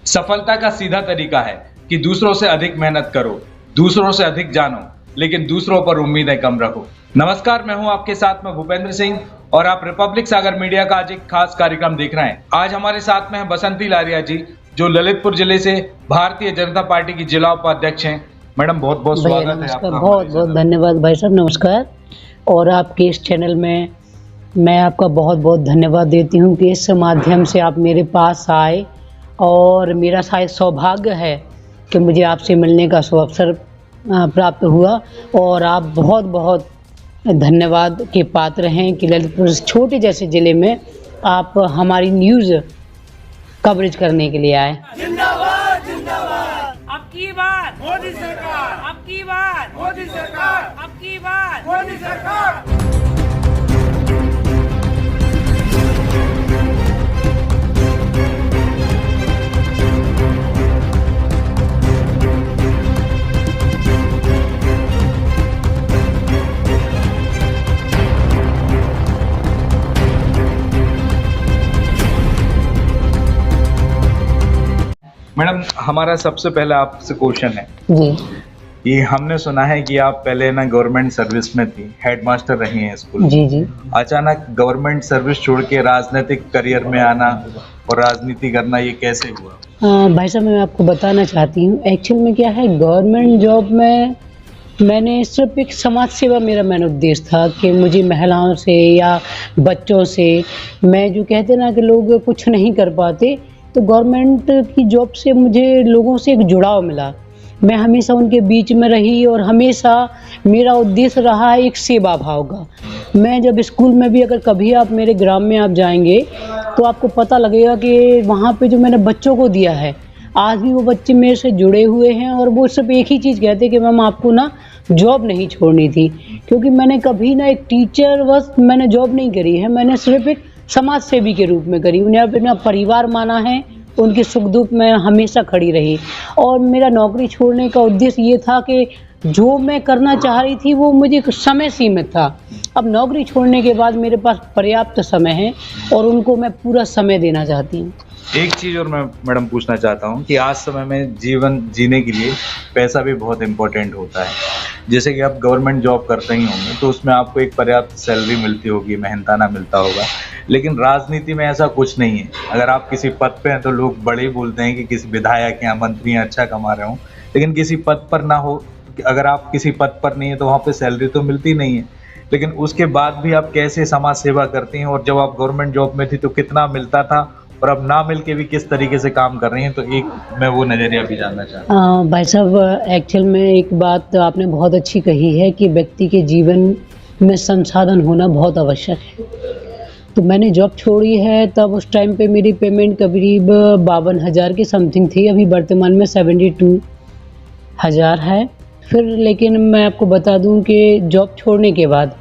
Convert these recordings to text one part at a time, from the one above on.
सफलता का सीधा तरीका है कि दूसरों से अधिक मेहनत करो, दूसरों से अधिक जानो, लेकिन दूसरों पर उम्मीदें कम रखो। नमस्कार, मैं हूं आपके साथ में भूपेंद्र सिंह और आप रिपब्लिक सागर मीडिया का आज एक खास कार्यक्रम देख रहे हैं। आज हमारे साथ में है बसंती लारिया जी, जो ललितपुर जिले से भारतीय जनता पार्टी की जिला उपाध्यक्ष हैं। मैडम, बहुत बहुत स्वागत है आपका। बहुत बहुत धन्यवाद भाई साहब, नमस्कार। और आपके इस चैनल में मैं आपका बहुत बहुत धन्यवाद देती हूं कि इस माध्यम से आप मेरे पास आए और मेरा शायद सौभाग्य है कि मुझे आपसे मिलने का अवसर प्राप्त हुआ। और आप बहुत बहुत धन्यवाद के पात्र हैं कि ललितपुर छोटे जैसे ज़िले में आप हमारी न्यूज़ कवरेज करने के लिए आए। जिंदाबाद जिंदाबाद, अब की बार मोदी सरकार, अब की बार मोदी सरकार, अब की बार मोदी सरकार। मैडम, हमारा सबसे पहला आपसे क्वेश्चन है जी। ये हमने सुना है कि आप पहले ना गवर्नमेंट सर्विस में थी, हेडमास्टर रही हैं स्कूल में। जी जी। अचानक गवर्नमेंट सर्विस छोड़ के राजनीतिक करियर में आना और राजनीति करना, ये कैसे हुआ? भाई साहब, मैं आपको बताना चाहती हूँ एक्चुअल में क्या है, गवर्नमेंट जॉब में मैंने सिर्फ एक समाज सेवा मेरा मेन उद्देश्य था कि मुझे महिलाओं से या बच्चों से, मैं जो कहते ना कि लोग कुछ नहीं कर पाते, तो गवर्नमेंट की जॉब से मुझे लोगों से एक जुड़ाव मिला। मैं हमेशा उनके बीच में रही और हमेशा मेरा उद्देश्य रहा एक सेवा भाव का। मैं जब स्कूल में भी, अगर कभी आप मेरे ग्राम में आप जाएंगे तो आपको पता लगेगा कि वहाँ पे जो मैंने बच्चों को दिया है, आज भी वो बच्चे मेरे से जुड़े हुए हैं और वो सिर्फ एक ही चीज़ कहते हैं कि मैम आपको ना जॉब नहीं छोड़नी थी। क्योंकि मैंने कभी ना एक टीचर बस मैंने जॉब नहीं करी है, मैंने सिर्फ एक समाज सेवी के रूप में करी। उन्हें अपना परिवार माना है, उनके सुख दुख में हमेशा खड़ी रही। और मेरा नौकरी छोड़ने का उद्देश्य ये था कि जो मैं करना चाह रही थी वो मुझे समय सीमित था। अब नौकरी छोड़ने के बाद मेरे पास पर्याप्त समय है और उनको मैं पूरा समय देना चाहती हूँ। एक चीज़ और मैं मैडम पूछना चाहता हूँ कि आज समय में जीवन जीने के लिए पैसा भी बहुत इम्पोर्टेंट होता है। जैसे कि आप गवर्नमेंट जॉब करते ही होंगे तो उसमें आपको एक पर्याप्त सैलरी मिलती होगी, मेहनताना मिलता होगा, लेकिन राजनीति में ऐसा कुछ नहीं है। अगर आप किसी पद पे हैं तो लोग बड़े ही बोलते हैं कि किसी विधायक या मंत्री अच्छा कमा रहे हों, लेकिन किसी पद पर ना हो, अगर आप किसी पद पर नहीं है तो वहाँ पे सैलरी तो मिलती नहीं है। लेकिन उसके बाद भी आप कैसे समाज सेवा करती हैं, और जब आप गवर्नमेंट जॉब में थी तो कितना मिलता था, और अब ना मिल के भी किस तरीके से काम कर रही हैं, तो एक मैं वो नज़रिया भी जानना चाहता हूँ। भाई साहब, एक्चुअल में एक बात आपने बहुत अच्छी कही है कि व्यक्ति के जीवन में संसाधन होना बहुत आवश्यक है। तो मैंने जॉब छोड़ी है तब उस टाइम पे मेरी पेमेंट करीब 52,000 के समथिंग थी। अभी वर्तमान में 72,000 है। फिर लेकिन मैं आपको बता दूं कि जॉब छोड़ने के बाद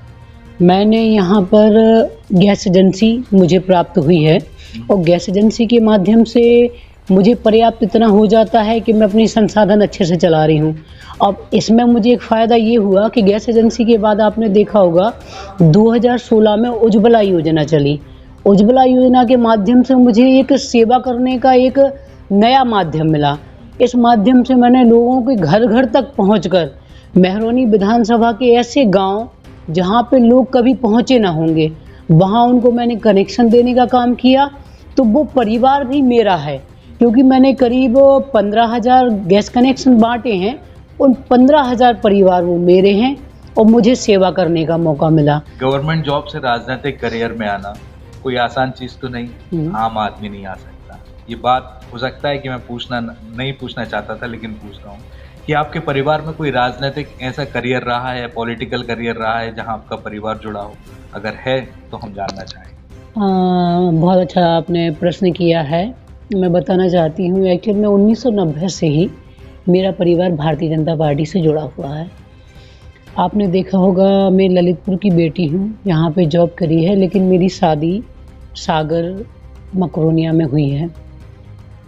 मैंने यहाँ पर गैस एजेंसी मुझे प्राप्त हुई है और गैस एजेंसी के माध्यम से मुझे पर्याप्त इतना हो जाता है कि मैं अपनी संसाधन अच्छे से चला रही हूँ। अब इसमें मुझे एक फ़ायदा ये हुआ कि गैस एजेंसी के बाद आपने देखा होगा 2016 में उज्ज्वला योजना चली। उज्ज्वला योजना के माध्यम से मुझे एक सेवा करने का एक नया माध्यम मिला। इस माध्यम से मैंने लोगों के घर घर तक पहुंचकर मेहरौनी विधानसभा के ऐसे गांव जहां पे लोग कभी पहुंचे ना होंगे, वहां उनको मैंने कनेक्शन देने का काम किया। तो वो परिवार भी मेरा है, क्योंकि मैंने करीब 15,000 गैस कनेक्शन बांटे हैं। उन 15,000 परिवार वो मेरे हैं और मुझे सेवा करने का मौका मिला। गवर्नमेंट जॉब से राजनीतिक करियर में आना कोई आसान चीज़ तो नहीं, आम आदमी नहीं आ सकता। ये बात हो सकता है कि मैं नहीं पूछना चाहता था, लेकिन पूछ रहा हूँ कि आपके परिवार में कोई राजनीतिक ऐसा करियर रहा है, पॉलिटिकल करियर रहा है जहाँ आपका परिवार जुड़ा हो? अगर है तो हम जानना चाहेंगे। बहुत अच्छा आपने प्रश्न किया है। मैं बताना चाहती हूँ एक्चुअल में 1990 से ही मेरा परिवार भारतीय जनता पार्टी से जुड़ा हुआ है। आपने देखा होगा मैं ललितपुर की बेटी हूँ, यहाँ पे जॉब करी है, लेकिन मेरी शादी सागर मकरोनिया में हुई है।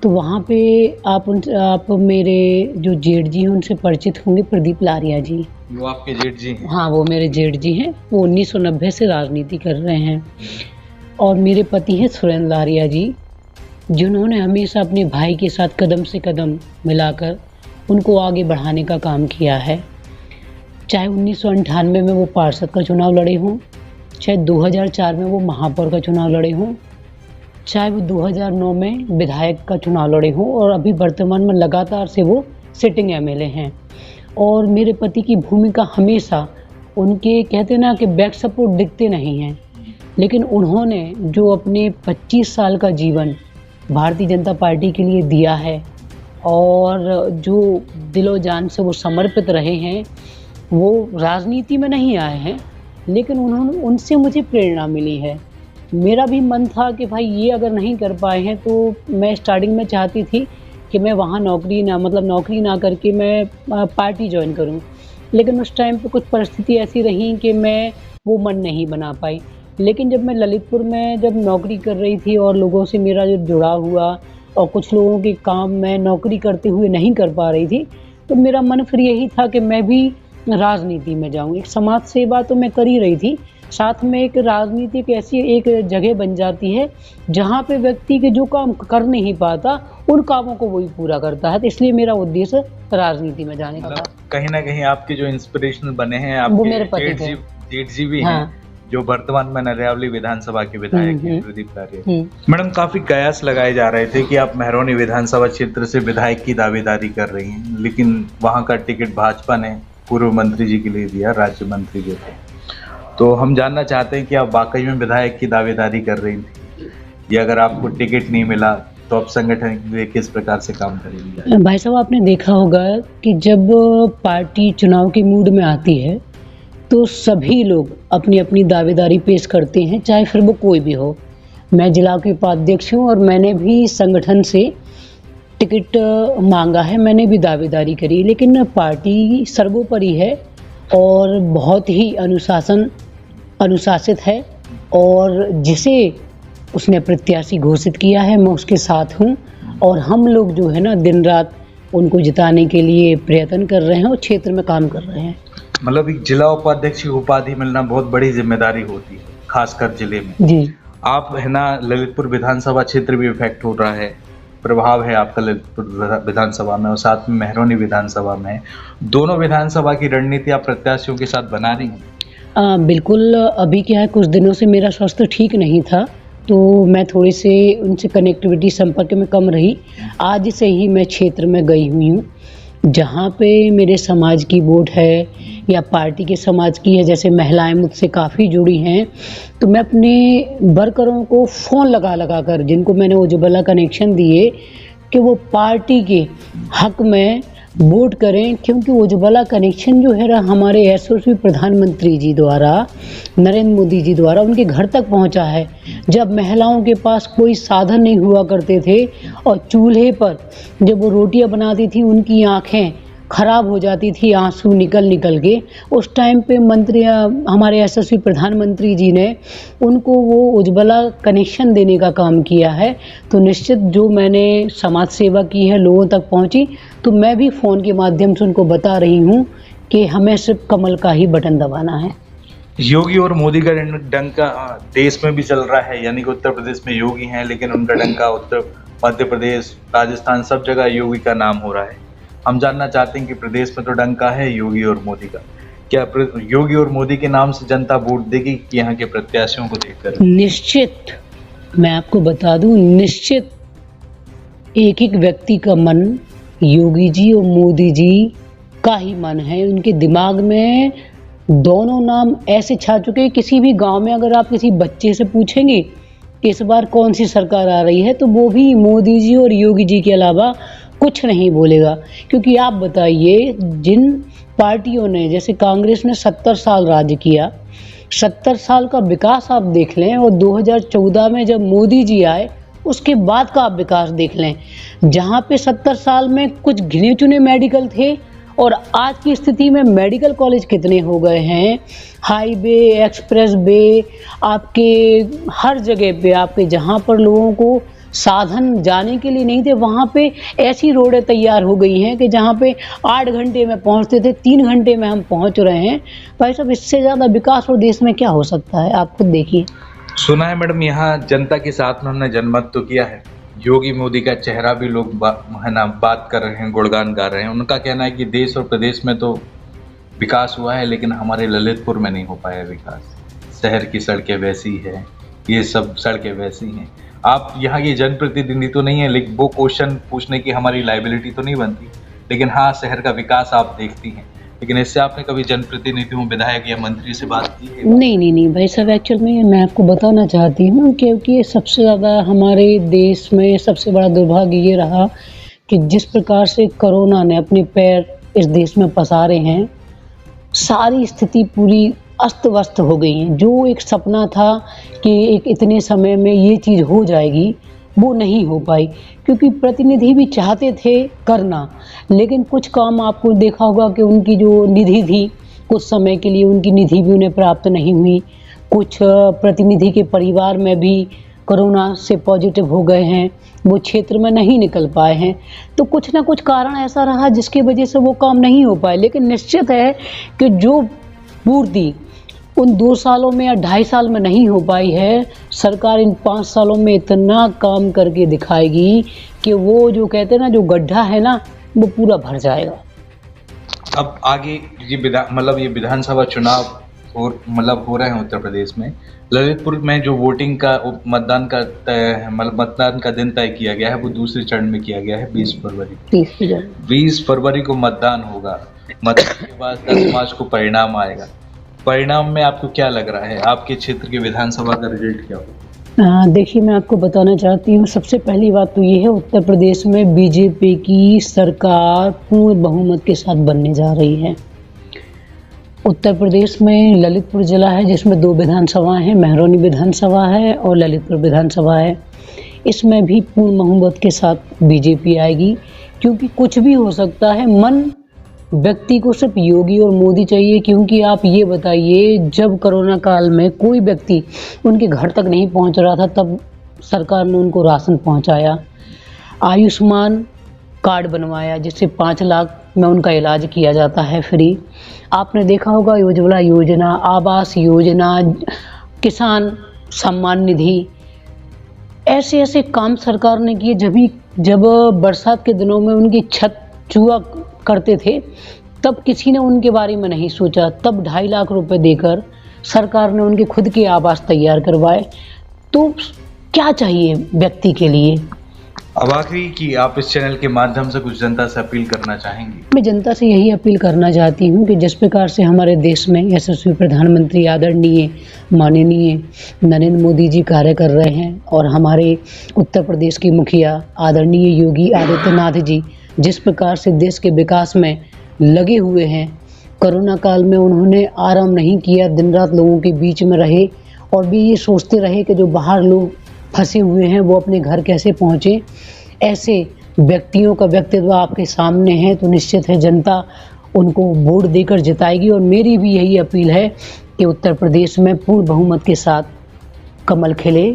तो वहाँ पे आप मेरे जो जेठ जी हैं उनसे परिचित होंगे, प्रदीप लारिया जी। वो आपके जेठ जी हैं? हाँ, वो मेरे जेठ जी हैं। वो 1990 से राजनीति कर रहे हैं। और मेरे पति हैं सुरेंद्र लारिया जी, जिन्होंने हमेशा अपने भाई के साथ कदम से कदम मिलाकर उनको आगे बढ़ाने का काम किया है। चाहे 1998 में वो पार्षद का चुनाव लड़े हों, चाहे 2004 में वो महापौर का चुनाव लड़े हों, चाहे वो 2009 में विधायक का चुनाव लड़े हों, और अभी वर्तमान में लगातार से वो सिटिंग एमएलए हैं। और मेरे पति की भूमिका हमेशा उनके, कहते ना कि बैक सपोर्ट दिखते नहीं हैं, लेकिन उन्होंने जो अपने 25 साल का जीवन भारतीय जनता पार्टी के लिए दिया है और जो दिलो जान से वो समर्पित रहे हैं, वो राजनीति में नहीं आए हैं, लेकिन उनसे मुझे प्रेरणा मिली है। मेरा भी मन था कि भाई ये अगर नहीं कर पाए हैं तो मैं स्टार्टिंग में चाहती थी कि मैं वहाँ नौकरी ना करके मैं पार्टी ज्वाइन करूँ, लेकिन उस टाइम पे कुछ परिस्थिति ऐसी रही कि मैं वो मन नहीं बना पाई। लेकिन जब मैं ललितपुर में जब नौकरी कर रही थी और लोगों से मेरा जो जुड़ाव हुआ और कुछ लोगों के काम मैं नौकरी करते हुए नहीं कर पा रही थी, तो मेरा मन फिर यही था कि मैं भी राजनीति में जाऊं। एक समाज सेवा तो मैं कर ही रही थी, साथ में एक राजनीति एक ऐसी एक जगह बन जाती है जहां पे व्यक्ति के जो काम कर नहीं पाता उन कामों को वही पूरा करता है। तो इसलिए मेरा उद्देश्य राजनीति में जाने का था। कहीं ना कहीं आपके जो इंस्पिरेशनल बने हैं वो मेरे आपके पति थे। जेठ जी भी हाँ। हैं, जो वर्तमान में नरियावली विधानसभा के विधायक हैं, प्रदीप कार्य। हम्म। मैडम, काफी कयास लगाए जा रहे थे कि आप महरौनी विधानसभा क्षेत्र से विधायक की दावेदारी कर रही हैं, लेकिन वहां का टिकट भाजपा ने पूर्व मंत्री जी के लिए दिया, राज्य मंत्री जो थे। तो हम जानना चाहते हैं कि आप वाकई में विधायक की दावेदारी कर रही थी, या अगर आपको टिकट नहीं मिला तो आप संगठन के लिए किस प्रकार से काम करेंगे? भाई साहब, आपने देखा होगा कि जब पार्टी चुनाव के मूड में आती है तो सभी लोग अपनी अपनी दावेदारी पेश करते हैं, चाहे फिर वो कोई भी हो। मैं जिला के उपाध्यक्ष हूँ और मैंने भी संगठन से टिकट मांगा है, मैंने भी दावेदारी करी, लेकिन पार्टी सर्वोपरि है और बहुत ही अनुशासित है, और जिसे उसने प्रत्याशी घोषित किया है मैं उसके साथ हूँ। और हम लोग जो है ना दिन रात उनको जिताने के लिए प्रयत्न कर रहे हैं और क्षेत्र में काम कर रहे हैं। मतलब एक जिला उपाध्यक्ष की उपाधि मिलना बहुत बड़ी जिम्मेदारी होती है, खासकर जिले में। जी, आप है ना, ललितपुर विधानसभा क्षेत्र भी इफेक्ट हो रहा है, प्रभाव है आपका ललितपुर विधानसभा में और साथ में महरौनी विधानसभा में। दोनों विधानसभा की रणनीति आप प्रत्याशियों के साथ बना रही हैं? बिल्कुल। अभी क्या है, कुछ दिनों से मेरा स्वास्थ्य ठीक नहीं था, तो मैं थोड़ी से उनसे कनेक्टिविटी संपर्क में कम रही। आज से ही मैं क्षेत्र में गई हुई हूँ, जहाँ पे मेरे समाज की वोट है या पार्टी के समाज की है। जैसे महिलाएं मुझसे काफ़ी जुड़ी हैं, तो मैं अपने वर्करों को फ़ोन लगा कर, जिनको मैंने उज्ज्वला कनेक्शन दिए, कि वो पार्टी के हक में वोट करें, क्योंकि उज्ज्वला कनेक्शन जो है हमारे यशस्वी प्रधानमंत्री जी द्वारा, नरेंद्र मोदी जी द्वारा उनके घर तक पहुंचा है। जब महिलाओं के पास कोई साधन नहीं हुआ करते थे और चूल्हे पर जब वो रोटियां बनाती थी उनकी आंखें खराब हो जाती थी आंसू निकल के, उस टाइम पे हमारे यशस्वी प्रधानमंत्री जी ने उनको वो उज्ज्वला कनेक्शन देने का काम किया है। तो निश्चित जो मैंने समाज सेवा की है लोगों तक पहुंची, तो मैं भी फ़ोन के माध्यम से उनको बता रही हूं कि हमें सिर्फ कमल का ही बटन दबाना है। योगी और मोदी का डंका देश में भी चल रहा है, यानी कि उत्तर प्रदेश में योगी हैं, लेकिन उनका डंका उत्तर मध्य प्रदेश, राजस्थान, सब जगह योगी का नाम हो रहा है। हम जानना चाहते हैं कि प्रदेश में तो डंका है योगी और मोदी का, क्या योगी और मोदी के नाम से जनता वोट देगी कि यहाँ के प्रत्याशियों को देखकर? निश्चित, मैं आपको बता दूं, निश्चित एक एक व्यक्ति का मन योगी जी और मोदी जी का ही मन है। उनके दिमाग में दोनों नाम ऐसे छा चुके हैं। किसी भी गांव में अगर आप किसी बच्चे से पूछेंगे कि इस बार कौन सी सरकार आ रही है, तो वो भी मोदी जी और योगी जी के अलावा कुछ नहीं बोलेगा। क्योंकि आप बताइए, जिन पार्टियों ने, जैसे कांग्रेस ने 70 साल राज्य किया, 70 साल का विकास आप देख लें, और 2014 में जब मोदी जी आए उसके बाद का आप विकास देख लें, जहाँ पे 70 साल में कुछ गिने चुने मेडिकल थे और आज की स्थिति में मेडिकल कॉलेज कितने हो गए हैं। हाईवे, एक्सप्रेस वे, आपके हर जगह पे, आपके जहाँ पर लोगों को साधन जाने के लिए नहीं थे, वहाँ पे ऐसी रोडें तैयार हो गई हैं कि जहाँ पे 8 घंटे में पहुँचते थे 3 घंटे में हम पहुँच रहे हैं। भाई साहब, इससे ज़्यादा विकास और देश में क्या हो सकता है, आप खुद देखिए। सुना है मैडम, यहाँ जनता के साथ में हमने जनमत तो किया है, योगी मोदी का चेहरा भी लोग है ना बात कर रहे हैं, गुणगान गा रहे हैं। उनका कहना है कि देश और प्रदेश में तो विकास हुआ है, लेकिन हमारे ललितपुर में नहीं हो पाया विकास। शहर की सड़कें वैसी है, ये सब सड़कें वैसी हैं। आप यहाँ की जनप्रतिनिधि तो नहीं है, लेकिन वो क्वेश्चन पूछने की हमारी लाइबिलिटी तो नहीं बनती। लेकिन हाँ, शहर का विकास आप देखती हैं। लेकिन इससे आपने कभी जनप्रतिनिधियों, विधायक या मंत्री से बात की है? नहीं भाई साहब, एक्चुअल में मैं आपको बताना चाहती हूँ क्योंकि सबसे ज़्यादा हमारे देश में सबसे बड़ा दुर्भाग्य ये रहा कि जिस प्रकार से कोरोना ने अपने पैर इस देश में पसारे हैं, सारी स्थिति पूरी अस्त व्यस्त हो गई है। जो एक सपना था कि एक इतने समय में ये चीज़ हो जाएगी, वो नहीं हो पाई, क्योंकि प्रतिनिधि भी चाहते थे करना, लेकिन कुछ काम आपको देखा होगा कि उनकी जो निधि थी, कुछ समय के लिए उनकी निधि भी उन्हें प्राप्त नहीं हुई। कुछ प्रतिनिधि के परिवार में भी कोरोना से पॉजिटिव हो गए हैं, वो क्षेत्र में नहीं निकल पाए हैं। तो कुछ ना कुछ कारण ऐसा रहा जिसकी वजह से वो काम नहीं हो पाए। लेकिन निश्चित है कि जो पूर्ति उन 2 सालों में या 2.5 साल में नहीं हो पाई है, सरकार इन 5 सालों में इतना काम करके दिखाएगी कि वो जो कहते हैं ना, जो गड्ढा है ना, वो पूरा भर जाएगा। अब आगे ये ये विधानसभा चुनाव हो रहे हैं उत्तर प्रदेश में। ललितपुर में जो वोटिंग का मतदान का दिन तय किया गया है, वो दूसरे चरण में किया गया है 20 फरवरी। 20 फरवरी को मतदान होगा। मतदान के बाद 10 मार्च को परिणाम आएगा। परिणाम में आपको क्या लग रहा है, आपके क्षेत्र के विधानसभा का रिजल्ट क्या होगा? देखिए, मैं आपको बताना चाहती हूँ, सबसे पहली बात तो ये है, उत्तर प्रदेश में बीजेपी की सरकार पूर्ण बहुमत के साथ बनने जा रही है। उत्तर प्रदेश में ललितपुर जिला है जिसमें 2 विधानसभाएं हैं, महरौनी विधानसभा है और ललितपुर विधानसभा है। इसमें भी पूर्ण बहुमत के साथ बीजेपी आएगी, क्योंकि कुछ भी हो सकता है। मन व्यक्ति को सिर्फ योगी और मोदी चाहिए, क्योंकि आप ये बताइए, जब कोरोना काल में कोई व्यक्ति उनके घर तक नहीं पहुंच रहा था, तब सरकार ने उनको राशन पहुंचाया, आयुष्मान कार्ड बनवाया जिससे 5 लाख में उनका इलाज किया जाता है फ्री। आपने देखा होगा उज्ज्वला योजना, आवास योजना, किसान सम्मान निधि, ऐसे ऐसे काम सरकार ने किए। जब बरसात के दिनों में उनकी छत चूहा करते थे, तब किसी ने उनके बारे में नहीं सोचा। तब 2.5 लाख रुपए देकर सरकार ने उनके खुद के आवास तैयार करवाए। तो क्या चाहिए व्यक्ति के लिए? अब आखिरी की आप इस चैनल के माध्यम से कुछ जनता से अपील करना चाहेंगी? मैं जनता से यही अपील करना चाहती हूँ कि जिस प्रकार से हमारे देश में यशस्वी प्रधानमंत्री आदरणीय माननीय नरेंद्र मोदी जी कार्य कर रहे हैं, और हमारे उत्तर प्रदेश के मुखिया आदरणीय योगी आदित्यनाथ जी जिस प्रकार से देश के विकास में लगे हुए हैं, कोरोना काल में उन्होंने आराम नहीं किया, दिन रात लोगों के बीच में रहे और भी ये सोचते रहे कि जो बाहर लोग फंसे हुए हैं वो अपने घर कैसे पहुँचे। ऐसे व्यक्तियों का व्यक्तित्व आपके सामने है, तो निश्चित है जनता उनको वोट देकर जिताएगी। और मेरी भी यही अपील है कि उत्तर प्रदेश में पूर्ण बहुमत के साथ कमल खिले।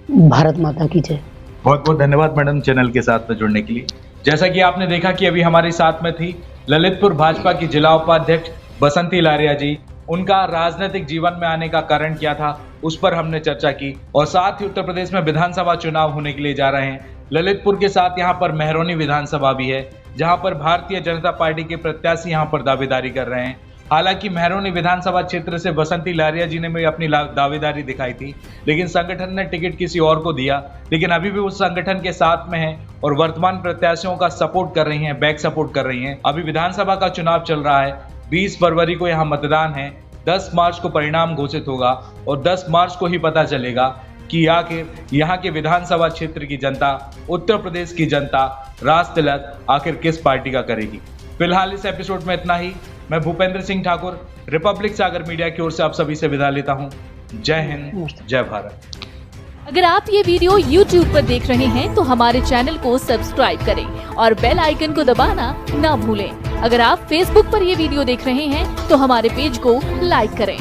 भारत माता की जय। बहुत बहुत धन्यवाद मैडम चैनल के साथ में जुड़ने के लिए। जैसा कि आपने देखा कि अभी हमारे साथ में थी ललितपुर भाजपा की जिला उपाध्यक्ष बसंती लारिया जी। उनका राजनीतिक जीवन में आने का कारण क्या था, उस पर हमने चर्चा की, और साथ ही उत्तर प्रदेश में विधानसभा चुनाव होने के लिए जा रहे हैं। ललितपुर के साथ यहाँ पर महरौनी विधानसभा भी है, जहाँ पर भारतीय जनता पार्टी के प्रत्याशी यहाँ पर दावेदारी कर रहे हैं। हालांकि महरौनी विधानसभा क्षेत्र से बसंती लारिया जी ने भी अपनी दावेदारी दिखाई थी, लेकिन संगठन ने टिकट किसी और को दिया, लेकिन अभी भी उस संगठन के साथ में है और वर्तमान प्रत्याशियों का सपोर्ट कर रही हैं, बैक सपोर्ट कर रही हैं। अभी विधानसभा का चुनाव चल रहा है, 20 फरवरी को यहाँ मतदान है, 10 मार्च को परिणाम घोषित होगा और 10 मार्च को ही पता चलेगा कि आखिर यहाँ के विधानसभा क्षेत्र की जनता, उत्तर प्रदेश की जनता राज तिलक आखिर किस पार्टी का करेगी। फिलहाल इस एपिसोड में इतना ही। मैं भूपेंद्र सिंह ठाकुर रिपब्लिक सागर मीडिया की ओर से आप सभी से विदा लेता हूँ। जय हिंद, जय भारत। अगर आप ये वीडियो YouTube पर देख रहे हैं तो हमारे चैनल को सब्सक्राइब करें और बेल आइकन को दबाना ना भूलें। अगर आप Facebook पर ये वीडियो देख रहे हैं तो हमारे पेज को लाइक करें।